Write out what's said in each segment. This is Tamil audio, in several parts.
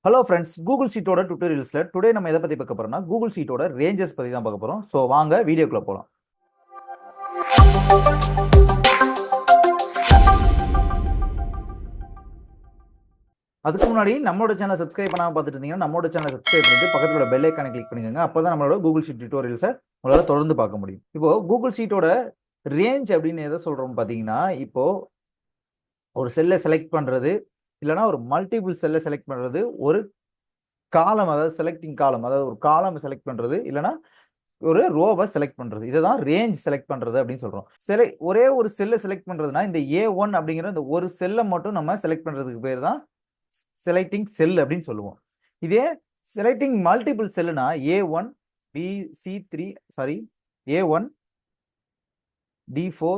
ஹலோ ஃப்ரெண்ட்ஸ், கூகுள் ஷீட்டோட டுட்டோரியல்ஸ்ல டுடே நம்ம எதை பத்தி பார்க்க போறோம்னா கூகுள் ஷீட்டோட ரேஞ்சஸ் பத்தி தான் பார்க்க போறோம். ஸோ வாங்க வீடியோக்குள்ள போலாம். அதுக்கு முன்னாடி நம்மளோட சேனல் சப்ஸ்கிரைப் பண்ணாம பார்த்துட்டு இருந்தீங்கன்னா நம்மளோட சேனல் சப்ஸ்கிரைப் பண்ணிட்டு பக்கத்துல பெல் ஐக்கானை கிளிக் பண்ணிக்கோங்க. அப்பதான் நம்மளோட கூகுள் ஷீட் டுட்டோரியல்ஸை உங்களால தொடர்ந்து பார்க்க முடியும். இப்போ கூகுள் ஷீட்டோட ரேஞ்ச் அப்படின்னு எதை சொல்றோம் பாத்தீங்கன்னா, இப்போ ஒரு செல்லை செலக்ட் பண்றது இல்லைன்னா ஒரு மல்டிபிள் செல்லை செலக்ட் பண்றது, ஒரு காலம் அதாவது செலக்டிங் காலம் அதாவது ஒரு காலம் செலக்ட் பண்றது இல்லைன்னா ஒரு ரோவை செலக்ட் பண்றது, இதுதான் ரேஞ்ச் செலக்ட் பண்றது அப்படின்னு சொல்றோம். ஒரே ஒரு செல்லை செலக்ட் பண்றதுனா இந்த A1 அப்படிங்கிற இந்த ஒரு செல்லை மட்டும் நம்ம செலக்ட் பண்றதுக்கு பேர் தான் செலக்டிங் செல் அப்படின்னு சொல்லுவோம். இதே selecting multiple செல்லுனா A1 B3 sorry A1 D4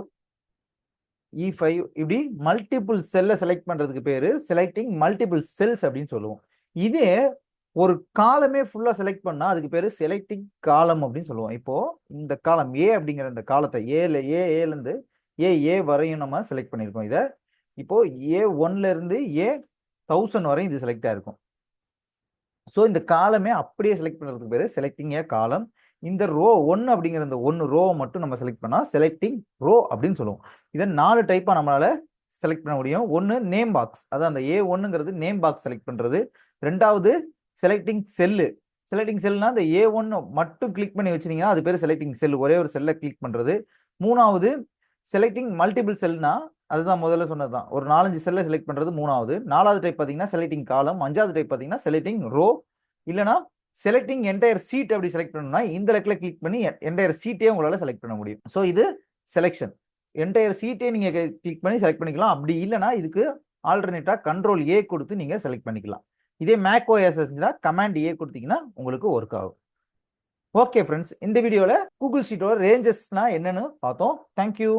E5 இப்படி மல்டிபிள் செல்லை செலக்ட் பண்றதுக்கு பேரு செலக்டிங் மல்டிபிள் செல்ஸ் அப்படின்னு சொல்லுவோம். இதே ஒரு காலமே ஃபுல்லா செலக்ட் பண்ணா அதுக்கு பேரு செலக்டிங் காலம் அப்படின்னு சொல்லுவோம். இப்போ இந்த காலம் ஏ அப்படிங்கிற இந்த காலத்தை ஏல இருந்து ஏ வரையும் நம்ம செலக்ட் பண்ணியிருக்கோம். இதை இப்போ A1ல இருந்து A1000 வரையும் இது செலக்ட் ஆயிருக்கும். ஸோ இந்த காலமே அப்படியே செலக்ட் பண்றதுக்கு பேரு செலக்டிங் ஏ காலம். இந்த ரோ 1 அப்படிங்கிற இந்த 1 ரோவை மட்டும் நம்ம செலக்ட் பண்ணா செலக்டிங் ரோ அப்படின்னு சொல்லுவோம். இதை 4 டைப்பா நம்மளால செலக்ட் பண்ண முடியும். ஒன்னு நேம் பாக்ஸ், அதாவது அந்த A1ங்கிறது நேம் பாக்ஸ் செலக்ட் பண்றது. ரெண்டாவது செலக்டிங் செல்லு. செலக்டிங் செல்னா அந்த A1 மட்டும் கிளிக் பண்ணி வச்சிருந்தீங்கன்னா அது பேர் செலக்டிங் செல், ஒரே ஒரு செல்லை கிளிக் பண்றது. மூணாவது செலக்டிங் மல்டிபிள் செல்னா அதுதான் முதல்ல சொன்னதுதான், ஒரு 4-5 செல்லை செலக்ட் பண்றது மூணாவது. நாலாவது டைப் பாத்தீங்கன்னா செலக்டிங் காலம். அஞ்சாவது டைப் பாத்தீங்கன்னா செலக்டிங் ரோ இல்லனா செலக்டிங் என்டையர் சீட். அப்படி செலக்ட் பண்ணணும்னா இந்த லெக்ல கிளிக் பண்ணி என்டையர் சீட்டே உங்களால செலக்ட் பண்ண முடியும். ஸோ இது செலக்ஷன். என்டையர் சீட்டே நீங்க கிளிக் பண்ணி செலக்ட் பண்ணிக்கலாம். அப்படி இல்லைன்னா இதுக்கு ஆல்டர்னேட்டா கண்ட்ரோல் ஏ கொடுத்து நீங்க செலக்ட் பண்ணிக்கலாம். இதே மேக் ஓஎஸ் இருந்துச்சுன்னா கமாண்ட் ஏ கொடுத்தீங்கன்னா உங்களுக்கு ஒர்க் ஆகும். ஓகே ஃப்ரெண்ட்ஸ், இந்த வீடியோல கூகுள் ஷீட்டோட ரேஞ்சஸ்னா என்னன்னு பார்த்தோம். தேங்க்யூ.